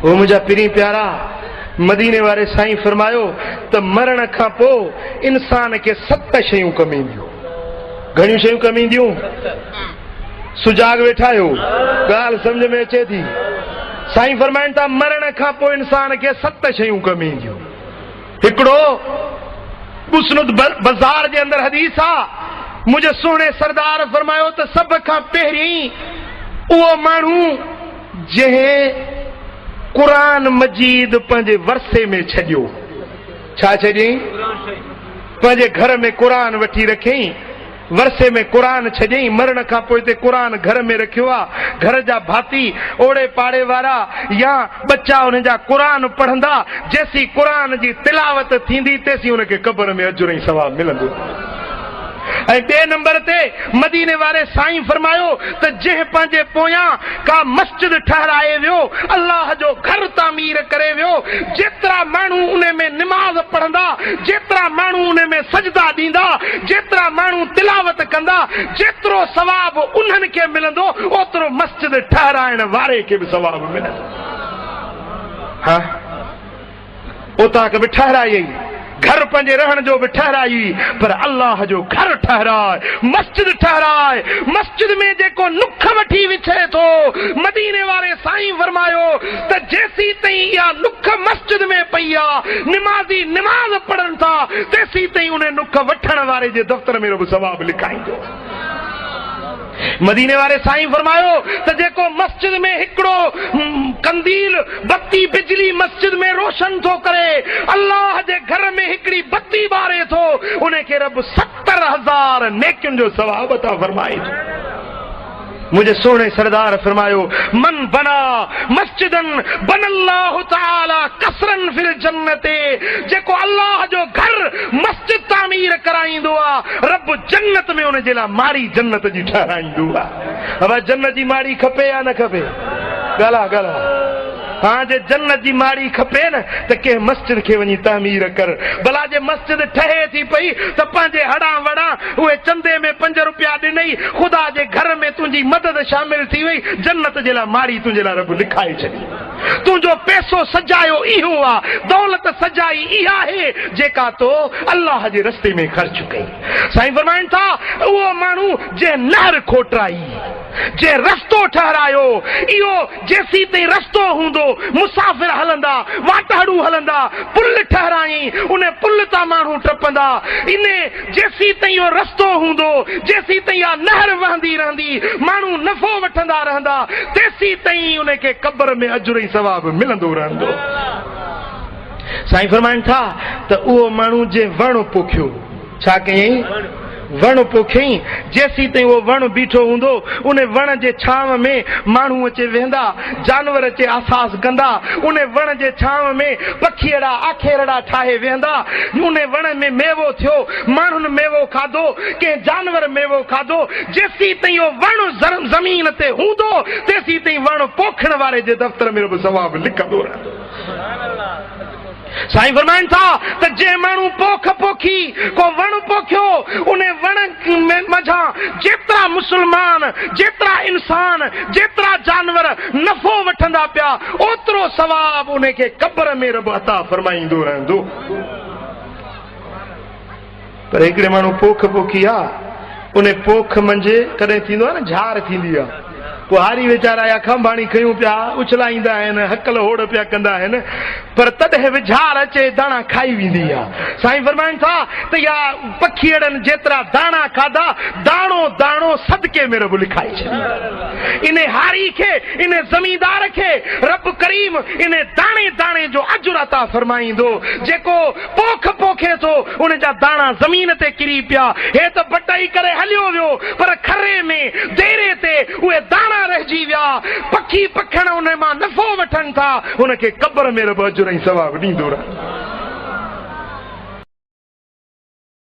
वो मुझा पिरी प्यारा मदीने वारे साईं फरमायो त मरण खां पोइ इंसान के 7 शयूं कम ईंदियूं। घणियूं शयूं कम ईंदियूं? सुजाग वेठा आहियो, ॻाल्हि सम्झ में अचे थी? साईं फरमाइनि था मरण खां पोइ इंसान के 7 शयूं कम ईंदियूं। हिकिड़ो मुस्नद बाज़ार जे अंदर हदीस आ, मुझे सोने सरदार फरमायो त सभ खां पहिरीं उहो माण्हू जंहिं कुरान मजीद पंहिंजे वरसे में छॾियो। छा छॾियईं? पंहिंजे घर में कुरान वठी रखियईं, वरसे में कुरान छॾियईं। मरण खां पोइ ते कुरान घर में रखियो आहे। घर जा भाती ओड़े पाड़े वारा या बच्चा उन जा कुरान पढ़ंदा, जेसी कुरान जी तिलावत थींदी तेसी उनखे क़ब्र में अजुर ऐं सवाब मिलंदो। ऐं ॿिए नंबर ते मदीने वारे साईं फरमायो त जंहिं पंहिंजे पोयां का मस्जिद ठहराए वियो, अल्लाह जो घर तामीर करे वियो, जेतिरा माण्हू उन में निमाज़ पढ़ंदा, जेतिरा माण्हू उन में सजदा ॾींदा, जेतिरा माण्हू तिलावत कंदा, जेतिरो सवाब उन्हनि खे मिलंदो ओतिरो मस्जिद ठहराइण वारे खे बि सवाब मिलंदो। हा, उतां खे बि ठहराई, घर पंहिंजे रहण जो बि ठहराई, पर अल्लाह जो घर ठहराए, मस्जिद ठहराए। मस्जिद में जेको नुख वठी विछे थो, मदीने वारे साईं फरमायो त जेसी ताईं इहा नुख मस्जिद में पई आहे, निमाज़ी निमाज़ पढ़नि था, तेसी ताईं उन नुख वठण वारे जे दफ़्तर में बि सवाब लिखाईंदो। मदीने वारे साईं फरमायो त जेको मस्जिद में हिकिड़ो कंदील बत्ती बिजली मस्जिद में रोशन थो करे, अल्लाह जे घर में हिकिड़ी बत्ती ॿारे थो, उनखे रब 70,000 नेकियुनि जो सवाब अता फरमाए थो। मुझे सोने सरदार फरमायो मन बना मस्जिदन बनल्लाहु ताला कसरन फिल जन्नते, जेको अल्लाह जो घर मस्जिद तामीर कराईंदो आहे, रब जन्नत में उन जे लाइ माड़ी जन्नत जी ठहराईंदो आहे। अब जन्नत जी माड़ी खपे या न खपे? ॻाल्हा ॻाल्हा। हाँ, जे जन्नत जी माड़ी खपे न त कंहिं मस्जिद खे वञी तामीर कर। भला जे मस्जिद ठहे थी पई त पंहिंजे हड़ा वड़ा उहे चंदे में 5 रुपया ॾिनई, ख़ुदा जे घर में तुंहिंजी मदद शामिल थी वई, जन्नत जे लाइ माड़ी तुंहिंजे लाइ रब लिखाए छॾी। तुंहिंजो पैसो सजायो इहो आहे, दौलत सजाई इहा आहे जेका तो अल्लाह जे रस्ते में ख़र्च कई। साईं फरमाइनि था उहो माण्हू जंहिं नहर खोटराई, जंहिं रस्तो ठहरायो, इहो जेसी ताईं रस्तो हूंदो मुसाफ़िर हलंदा, वाटाड़ू हलंदा, पुल ठहराई, उन पुल तां माण्हू टपंदा, इन जेसी ताईं इहो रस्तो हूंदो, जेसी ताईं इहा नहर वहंदी रहंदी, माण्हू नफ़ो वठंदा रहंदा, तेसी ताईं उनखे क़ब्र में अजुर ऐं सवाब मिलंदो रहंदो। साईं फरमाइनि था त उहो माण्हू जे वण पोखियो, छा कयईं? वण पोखियईं। जेसी ताईं उहो वण बीठो हूंदो, उन वण जे छांव में माण्हू अचे वेंदा, जानवर अचे आसास कंदा, उन वण जे छांव में पखीअड़ा आखेरड़ा ठाहे वेंदा, उन वण में मेवो थियो, माण्हुनि मेवो खाधो, कंहिं जानवर मेवो खाधो। जेसी ताईं उहो वण ज़मीन ते हूंदो, तेसी ताईं वण पोखण वारे जे दफ़्तर में बि सवाब लिखंदो रहंदो। साईं फरमाइनि था त जे माण्हू पोख पोखी, को वण पोखियो, उन वण मझां जेतिरा मुस्लमान, जेतिरा इंसान, जेतिरा जानवर नफ़ो वठंदा पिया, ओतिरो सवाब उनखे क़ब्र में रब अता फरमाईंदो रहंदो। पर हिकिड़े माण्हू पोख पोखी आहे, उन पोख मंझि कॾहिं थींदो आहे न झार थींदी आहे, कुहारी वीचारा या खंभाणी खयूं पिया उछलाईंदा आहिनि, हकल होड़ पिया कंदा आहिनि, पर तॾहिं बि झार अचे दाणा खाई वेंदी आहे। साईं फरमाइनि था त या पखीअड़नि जेतिरा दाणा खाधा, दाणो दाणो सदके में रब लिखाए छॾी। इन हारी खे, इन ज़मींदार खे रब करीम इन दाणे दाणे जो अजुर अता फरमाईंदो। जेको पोख पोखे थो, उन जा दाणा ज़मीन ते किरी पिया, हे त बटाई करे हलियो वियो, पर खरे में देरे ते उहे दाणा रहिजी विया। पखी पखण उन मां नफ़ो वठनि था, उनखे क़ब्र में रब अजुर ऐं सवाब ॾींदो रहे।